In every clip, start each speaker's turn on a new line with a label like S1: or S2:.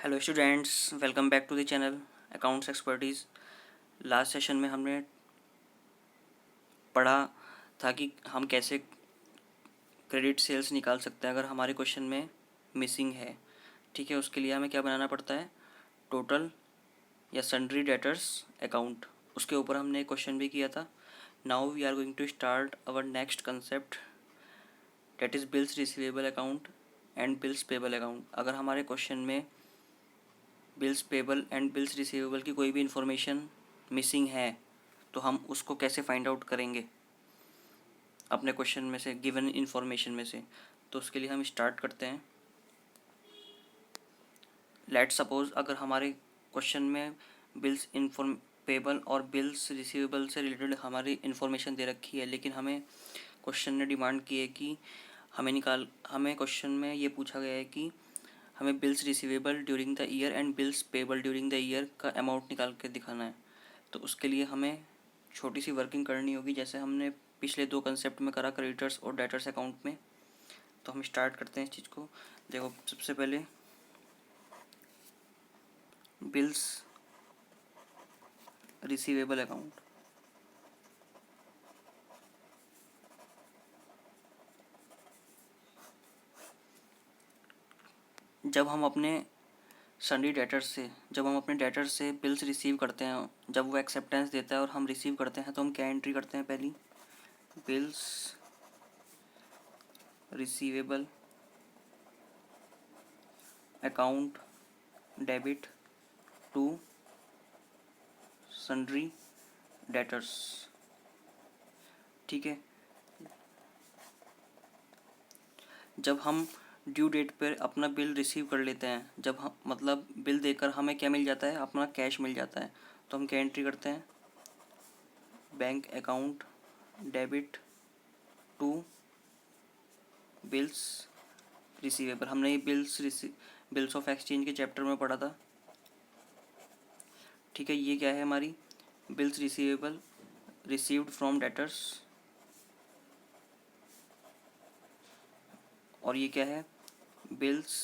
S1: Hello students, welcome back to the channel accounts expertise. Last session में हमने पढ़ा था कि हम कैसे क्रेडिट सेल्स निकाल सकते हैं अगर हमारे क्वेश्चन में मिसिंग है। ठीक है, उसके लिए हमें क्या बनाना पड़ता है, टोटल या सन्ड्री डेटर्स अकाउंट। उसके ऊपर हमने एक क्वेश्चन भी किया था। Now we are going to start our next concept, that is bills receivable account and bills payable account. अगर हमारे क्वेश्चन में bills payable and bills receivable की कोई भी इंफॉर्मेशन मिसिंग है तो हम उसको कैसे फाइंड आउट करेंगे अपने क्वेश्चन में से, गिवन इंफॉर्मेशन में से। तो उसके लिए हम स्टार्ट करते हैं। लेट सपोज अगर हमारे क्वेश्चन में बिल्स पेबल और बिल्स रिसीवेबल से रिलेटेड हमारी इंफॉर्मेशन दे रखी है, लेकिन हमें क्वेश्चन ने डिमांड की है कि हमें क्वेश्चन में ये पूछा गया है कि हमें bills receivable during the year and bills payable during the year का अमाउंट निकाल के दिखाना है। तो उसके लिए हमें छोटी सी वर्किंग करनी होगी, जैसे हमने पिछले दो कंसेप्ट में करा, क्रेडिटर्स और डेटर्स अकाउंट में। तो हम स्टार्ट करते हैं इस चीज़ को। देखो, सबसे पहले बिल्स रिसीवेबल अकाउंट। जब हम अपने जब हम अपने डेटर से बिल्स रिसीव करते हैं, जब वो एक्सेप्टेंस देता है और हम रिसीव करते हैं, तो हम क्या एंट्री करते हैं, पहली bills receivable account debit to sundry debtors. ठीक है, जब हम ड्यू डेट पर अपना बिल रिसीव कर लेते हैं, जब हम मतलब बिल देकर हमें क्या मिल जाता है, अपना कैश मिल जाता है, तो हम क्या एंट्री करते हैं, bank account debit to bills receivable. हमने ये बिल्स ऑफ एक्सचेंज के चैप्टर में पढ़ा था। ठीक है, ये क्या है हमारी bills receivable received from debtors, और ये क्या है, bills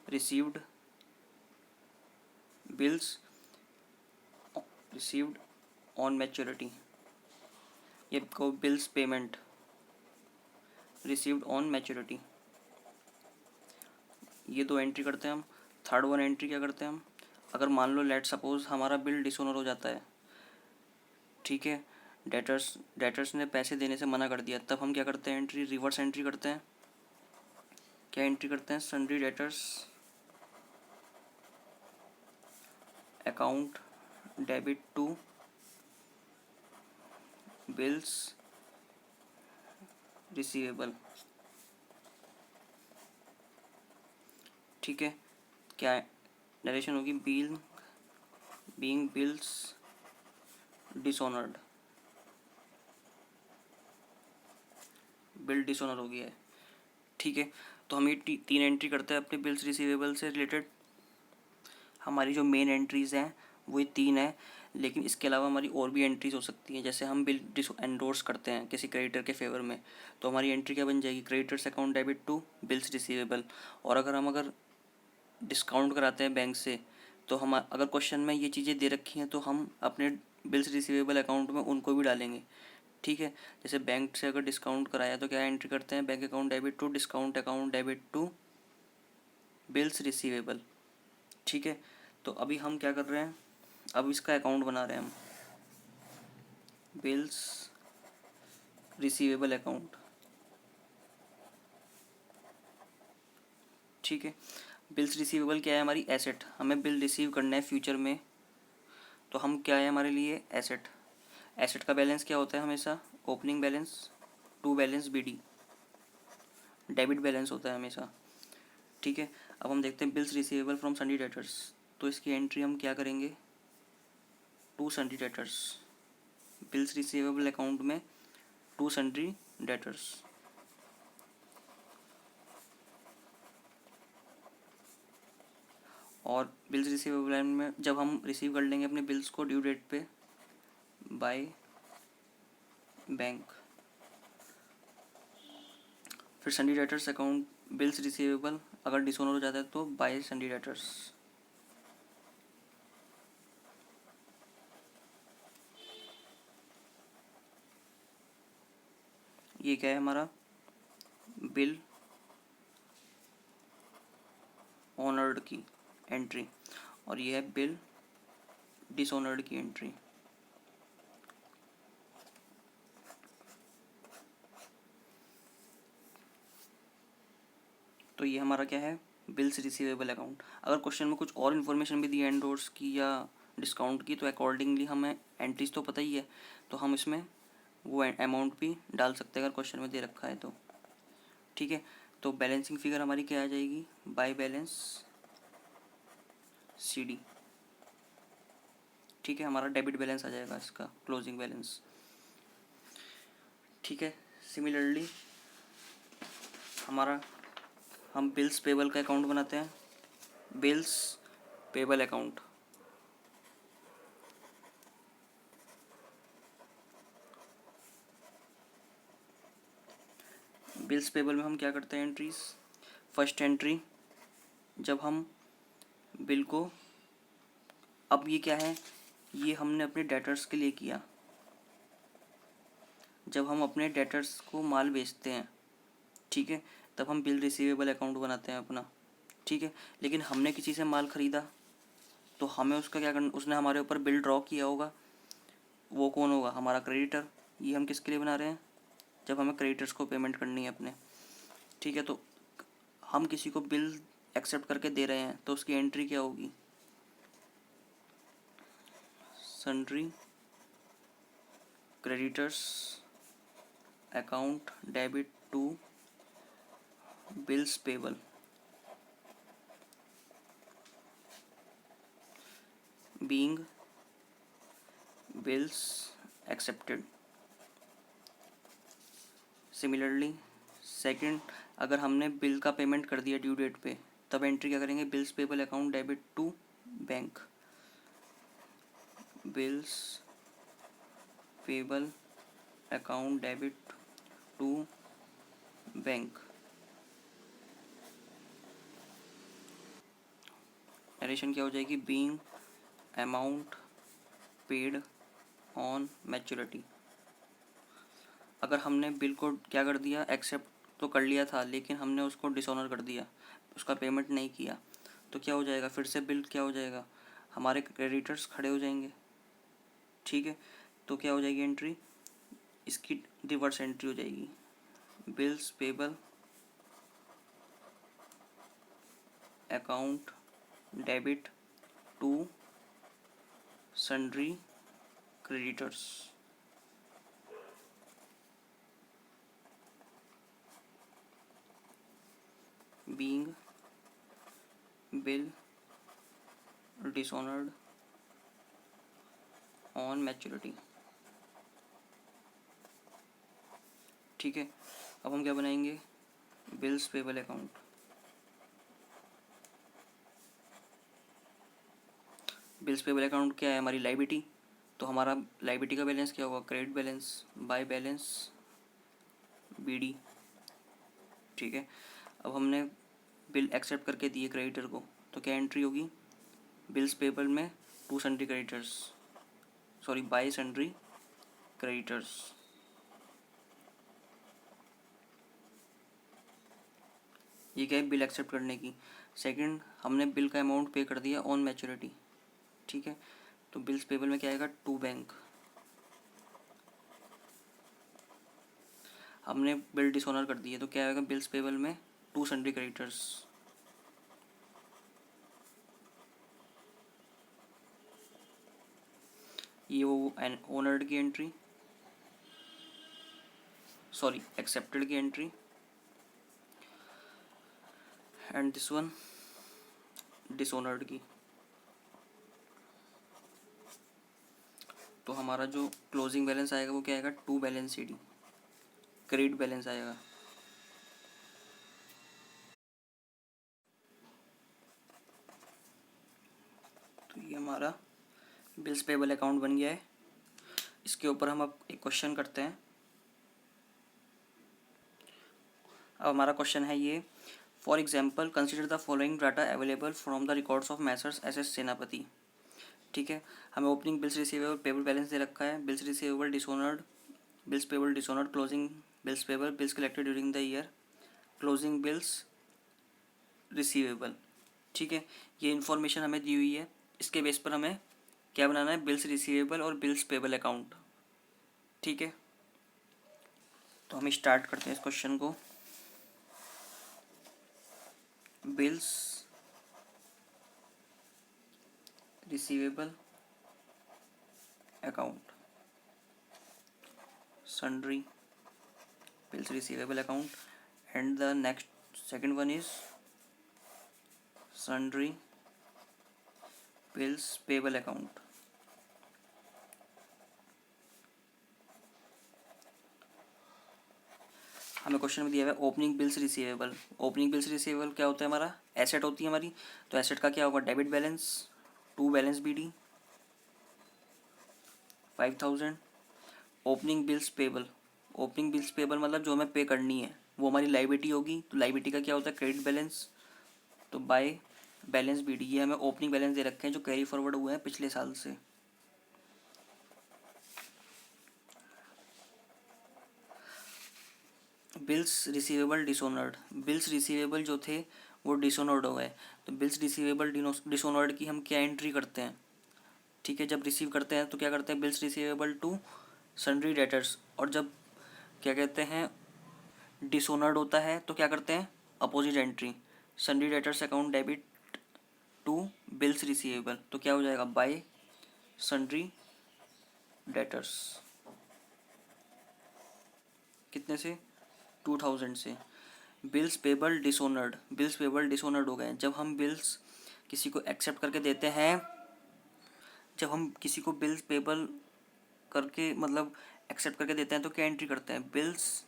S1: received bills received on maturity. ये को bills payment received on maturity. ये दो एंट्री करते हैं हम। थर्ड वन एंट्री क्या करते हैं हम, अगर मान लो लेट सपोज हमारा बिल डिसऑनर हो जाता है, ठीक है, डेटर्स ने पैसे देने से मना कर दिया, तब हम क्या करते हैं, एंट्री रिवर्स एंट्री करते हैं। क्या एंट्री करते हैं, sundry debtors account debit to bills receivable. ठीक है, क्या नरेशन होगी, being bills dishonoured, bill dishonour हो गया है। ठीक है, तो हम ये तीन एंट्री करते हैं अपने बिल्स रिसीवेबल से रिलेटेड। हमारी जो मेन एंट्रीज़ हैं वो ये तीन है, लेकिन इसके अलावा हमारी और भी एंट्रीज हो सकती हैं। जैसे हम बिल एंडोर्स करते हैं किसी क्रेडिटर के फेवर में, तो हमारी एंट्री क्या बन जाएगी, creditors account debit to bills receivable. और अगर डिस्काउंट कराते हैं बैंक से, तो हम अगर क्वेश्चन में ये चीज़ें दे रखी हैं तो हम अपने बिल्स रिसीवेबल अकाउंट में उनको भी डालेंगे। ठीक है, जैसे बैंक से अगर डिस्काउंट कराया तो क्या एंट्री करते हैं, bank account debit to discount account debit to bills receivable. ठीक है, तो अभी हम क्या कर रहे हैं, अब इसका अकाउंट बना रहे हैं हम, बिल्स रिसीवेबल अकाउंट। ठीक है, बिल्स रिसीवेबल क्या है, हमारी एसेट। हमें बिल रिसीव करना है फ्यूचर में, तो हम क्या है हमारे लिए, एसेट। एसेट का बैलेंस क्या होता है हमेशा, opening balance to balance BD, debit balance होता है हमेशा। ठीक है, अब हम देखते हैं bills receivable from sundry debtors. तो इसकी एंट्री हम क्या करेंगे, to sundry debtors, bills receivable account में टू सन्ड्री डेटर्स। और बिल्स रिसीवेबल में जब हम रिसीव कर लेंगे अपने बिल्स को ड्यू डेट पे बाय बैंक, फिर sundry debtors account bills receivable अगर डिसऑनर हो जाता है तो बाय सन्डी डेटर्स। ये क्या है हमारा, बिल ऑनर्ड की एंट्री, और ये है बिल डिसऑनर्ड की एंट्री। तो ये हमारा क्या है, बिल्स रिसीवेबल अकाउंट। अगर क्वेश्चन में कुछ और इन्फॉर्मेशन भी दी है एंडोर्स की या डिस्काउंट की, तो अकॉर्डिंगली हमें एंट्रीज तो पता ही है, तो हम इसमें वो अमाउंट भी डाल सकते हैं अगर क्वेश्चन में दे रखा है तो। ठीक है, तो बैलेंसिंग फिगर हमारी क्या आ जाएगी, बाय बैलेंस CD। ठीक है, हमारा डेबिट बैलेंस आ जाएगा इसका, क्लोजिंग बैलेंस। ठीक है, सिमिलरली हमारा हम बिल्स पेबल का अकाउंट बनाते हैं, bills payable account. Bills payable में हम क्या करते हैं, एंट्रीज। फर्स्ट एंट्री, जब हम बिल को, अब ये क्या है, ये हमने अपने डेटर्स के लिए किया। जब हम अपने डेटर्स को माल बेचते हैं, ठीक है, तब हम बिल रिसीवेबल अकाउंट बनाते हैं अपना। ठीक है, लेकिन हमने किसी से माल ख़रीदा तो हमें उसका क्या करना, उसने हमारे ऊपर बिल ड्रॉ किया होगा, वो कौन होगा, हमारा क्रेडिटर। ये हम किसके लिए बना रहे हैं, जब हमें क्रेडिटर्स को पेमेंट करनी है अपने। ठीक है, तो हम किसी को बिल एक्सेप्ट करके दे रहे हैं तो उसकी एंट्री क्या होगी, sundry creditors account debit to bills payable. Being bills accepted. Similarly second, अगर हमने बिल का पेमेंट कर दिया ड्यू डेट पे, तब एंट्री क्या करेंगे, bills payable account debit to bank. Bills payable account debit to bank. Narration क्या हो जाएगी, being amount paid on maturity. अगर हमने बिल को क्या कर दिया, एक्सेप्ट तो कर लिया था, लेकिन हमने उसको डिसऑनर कर दिया, उसका पेमेंट नहीं किया, तो क्या हो जाएगा, फिर से बिल क्या हो जाएगा, हमारे क्रेडिटर्स खड़े हो जाएंगे। ठीक है, तो क्या हो जाएगी एंट्री, इसकी रिवर्स एंट्री हो जाएगी, bills payable account debit to sundry creditors. Being bill dishonoured on maturity. ठीक है, अब हम क्या बनाएंगे, bills payable account. Bills payable account क्या है, हमारी लाइबिलिटी, तो हमारा लाइबिलिटी का बैलेंस क्या होगा, credit balance by balance BD। ठीक है, अब हमने बिल एक्सेप्ट करके दिए क्रेडिटर को, तो क्या एंट्री होगी, बिल्स पेबल में to sundry creditors, sorry by sundry creditors. ये क्या है, बिल एक्सेप्ट करने की। सेकंड, हमने बिल का अमाउंट पे कर दिया ऑन मैच्योरिटी। ठीक है, तो बिल्स पेबल में क्या आएगा, टू बैंक। हमने बिल डिसऑनर कर दिए तो क्या आएगा, बिल्स पेबल में टू सन्ड्री क्रेडिटर्स। ये वो ओनर्ड की एंट्री, सॉरी एक्सेप्टेड की entry, and this one dishonoured की। तो हमारा जो क्लोजिंग बैलेंस आएगा वो क्या आएगा, to balance CD, credit balance आएगा। तो ये हमारा बिल्स पेबल अकाउंट बन गया है। इसके ऊपर हम अब एक क्वेश्चन करते हैं। अब हमारा क्वेश्चन है ये, for example consider the following data available from the records of messrs S S Senapati. ठीक है, हमें opening bills receivable payable balance दे रखा है, bills receivable dishonoured, bills payable dishonoured, closing bills payable, bills collected during the year, closing bills receivable. ठीक है, ये information हमें दी हुई है, इसके बेस पर हमें क्या बनाना है, बिल्स रिसीवेबल और बिल्स पेबल अकाउंट। ठीक है, तो हम स्टार्ट करते हैं इस क्वेश्चन को। Bills receivable account, sundry bills receivable account, and the next second one is sundry bills payable account। हमें क्वेश्चन में दिया हुआ है opening bills receivable. Opening bills receivable क्या होता है, हमारा एसेट होती है हमारी, तो एसेट का क्या होगा, debit balance, to balance BD 5000। Opening bills payable, opening bills payable मतलब जो हमें पे करनी है वो हमारी लाइबिलिटी होगी, तो लाइबिलिटी का क्या होता है, क्रेडिट बैलेंस, तो बाय बैलेंस BD। ये हमें ओपनिंग बैलेंस दे रखे हैं जो कैरी फॉरवर्ड हुए हैं पिछले साल से। Bills receivable dishonoured, bills receivable जो थे वो डिसऑनर्ड हो गए, तो बिल्स रिसीवेबल डिसऑनर्ड की हम क्या एंट्री करते हैं। ठीक है, जब रिसीव करते हैं तो क्या करते हैं, bills receivable to sundry debtors, और जब क्या कहते हैं डिसऑनर्ड होता है तो क्या करते हैं, opposite entry, sundry debtors account debit to bills receivable, तो क्या हो जाएगा, बाय सन्ड्री डेटर्स। कितने से, 2000 से। Bills payable dishonoured, bills payable dishonoured हो गए जब हम बिल्स किसी को एक्सेप्ट करके देते हैं, जब हम किसी को बिल्स पेबल करके मतलब एक्सेप्ट करके देते हैं तो क्या एंट्री करते हैं, bills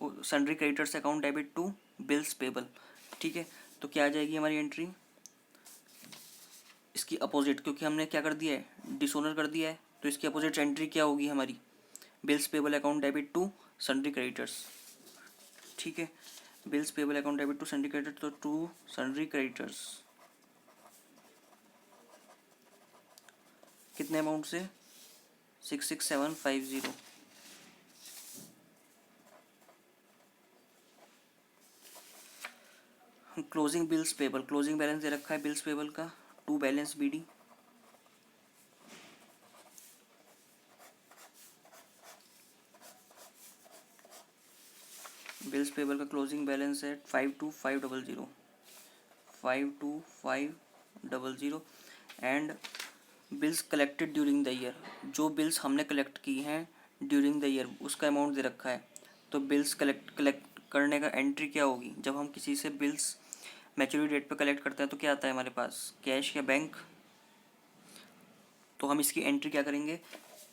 S1: sundry creditors account debit to bills payable. ठीक है, तो क्या आ जाएगी हमारी एंट्री, इसकी अपोजिट, क्योंकि हमने क्या कर दिया है, डिसऑनर कर दिया है, तो इसकी अपोजिट एंट्री क्या होगी हमारी, bills payable account debit to sundry creditors. ठीक है, bills payable account debit to sundry creditor, तो टू सन्ड्री क्रेडिटर्स कितने अमाउंट से, 66750। Closing bills payable, closing balance दे रखा है बिल्स पेबल का, to balance BD, bills payable का क्लोजिंग बैलेंस है 52500, 52500, and bills collected during the year, जो बिल्स हमने कलेक्ट की हैं ड्यूरिंग द ईयर उसका अमाउंट दे रखा है, तो बिल्स कलेक्ट करने का एंट्री क्या होगी, जब हम किसी से बिल्स मैच्योरिटी डेट पे कलेक्ट करते हैं तो क्या आता है हमारे पास, कैश या बैंक, तो हम इसकी एंट्री क्या करेंगे,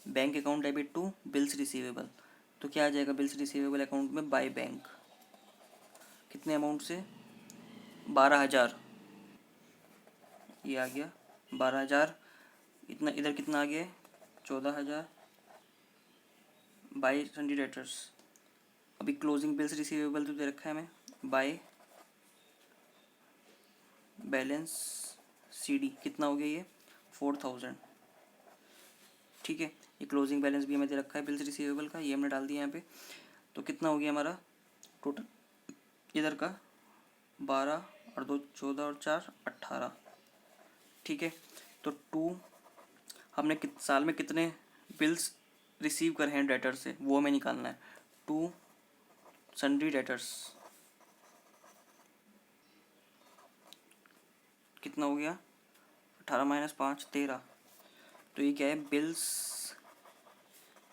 S1: bank account debit to bills receivable, तो क्या आ जाएगा, बिल्स रिसीवेबल अकाउंट में बाय बैंक, कितने अमाउंट से, 12000, ये आ गया 12000, इतना इधर कितना आ गया, 14000 बाय सन्ड्री डेटर्स। अभी क्लोजिंग बिल्स रिसीवेबल तो दे रखा है हमें, बाय बैलेंस CD, कितना हो गया ये, 4000। ठीक है, ये क्लोजिंग बैलेंस भी हमें दे रखा है बिल्स रिसीवेबल का, ये हमने डाल दिया यहाँ पे, तो कितना हो गया हमारा टोटल इधर का, 12 और 2 14 और 4 18। ठीक है, तो टू हमने साल में कितने बिल्स रिसीव करे हैं डेटर से वो हमें निकालना है, टू सन्ड्री डेटर्स कितना हो गया, 18 माइनस 5 13, तो ये क्या है, bills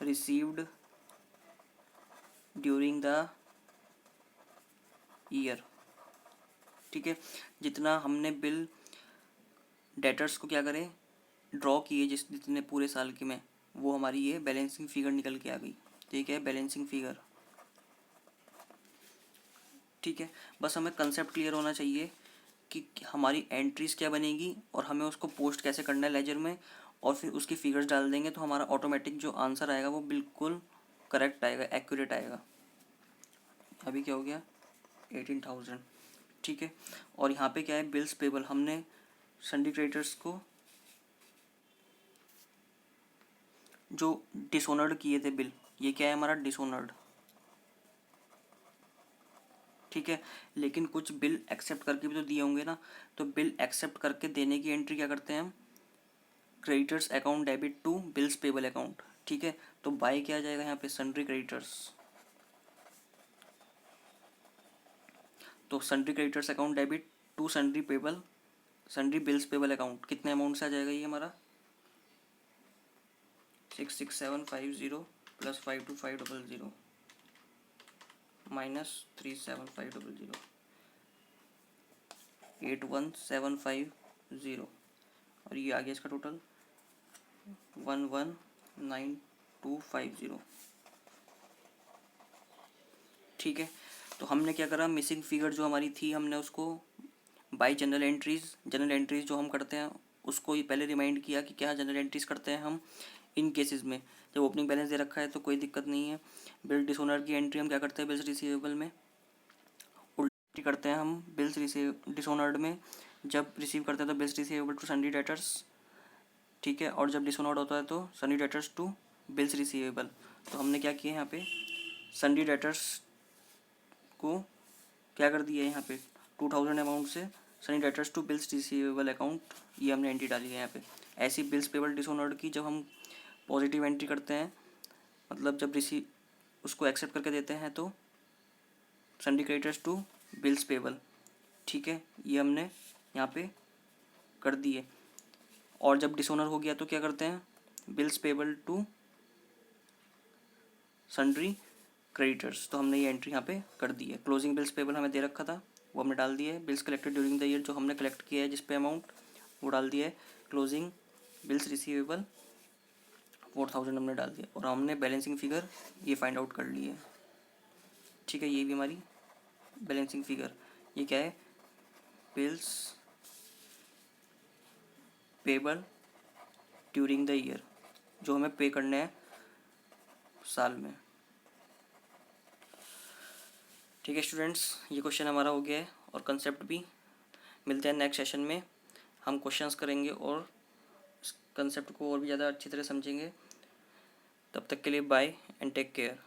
S1: received during the year. ठीक है, जितना हमने बिल डेटर्स को क्या करें, ड्रॉ किए जिस जितने पूरे साल के में, वो हमारी ये बैलेंसिंग फिगर निकल के आ गई। ठीक है, बैलेंसिंग फिगर। ठीक है, बस हमें कंसेप्ट क्लियर होना चाहिए कि हमारी एंट्रीज क्या बनेगी और हमें उसको पोस्ट कैसे करना है लेजर में, और फिर उसकी फिगर्स डाल देंगे तो हमारा ऑटोमेटिक जो आंसर आएगा वो बिल्कुल करेक्ट आएगा, एक्यूरेट आएगा। अभी क्या हो गया, 18000। ठीक है। और यहाँ पे क्या है, बिल्स पेबल, हमने सन्ड्री क्रेडिटर्स को जो डिसऑनर्ड किए थे बिल, ये क्या है हमारा डिसऑनर्ड, ठीक है। लेकिन कुछ बिल एक्सेप्ट करके भी तो दिए होंगे ना, तो बिल एक्सेप्ट करके देने की एंट्री क्या करते हैं हम, creditors account debit to bills payable account, ठीक है। तो बाय क्या आ जाएगा यहाँ पे, सन्ड्री क्रेडिटर्स, तो sundry creditors account debit to sundry payable, sundry bills payable account, कितने अमाउंट से आ जाएगा ये हमारा 66750 प्लस 52500 माइनस 37500 81750, और ये आ गया इसका टोटल 119250, ठीक है। तो हमने क्या करा, मिसिंग फिगर जो हमारी थी हमने उसको बाय जनरल एंट्रीज जो हम करते हैं उसको ही पहले रिमाइंड किया कि क्या जनरल एंट्रीज करते हैं हम इन केसेस में, जब ओपनिंग बैलेंस दे रखा है तो कोई दिक्कत नहीं है। बिल डिसऑनर की एंट्री हम क्या करते हैं, बिल्स रिसीवेबल में उल्टी करते हैं हम, बिल्स रिसीव डिसऑनर्ड में जब रिसीव करते हैं तो bills receivable to sundry debtors, ठीक है। और जब डिसऑनर्ड होता है तो sundry debtors to bills receivable. तो हमने क्या किया यहाँ पे, सन्ड्री डेटर्स को क्या कर दिया यहाँ पे 2000 अमाउंट से sundry debtors to bills receivable account, ये हमने एंट्री डाली है यहाँ पे। ऐसी बिल्स पेबल डिसऑनर्ड की जब हम पॉजिटिव एंट्री करते हैं, मतलब जब रिसीव उसको एक्सेप्ट करके देते हैं तो sundry creditors to bills payable, ठीक है, ये हमने यहाँ पे कर दी है। और जब डिसऑनर हो गया तो क्या करते हैं, bills payable to sundry creditors, तो हमने ये एंट्री यहाँ पे कर दी है। क्लोजिंग बिल्स पेबल हमें दे रखा था वो हमने डाल दिया है, bills collected during the year जो हमने कलेक्ट किया है जिस पे अमाउंट वो डाल दिया है, क्लोजिंग बिल्स रिसीवेबल 4000 हमने डाल दिया, और हमने बैलेंसिंग फिगर ये फाइंड आउट कर ली है, ठीक है। ये भी हमारी बैलेंसिंग फिगर, ये क्या है, bills payable during the year जो हमें पे करने हैं साल में, ठीक है स्टूडेंट्स। ये क्वेश्चन हमारा हो गया है और कंसेप्ट भी। मिलते हैं नेक्स्ट सेशन में, हम क्वेश्चंस करेंगे और कंसेप्ट को और भी ज़्यादा अच्छी तरह समझेंगे। तब तक के लिए बाय एंड टेक केयर।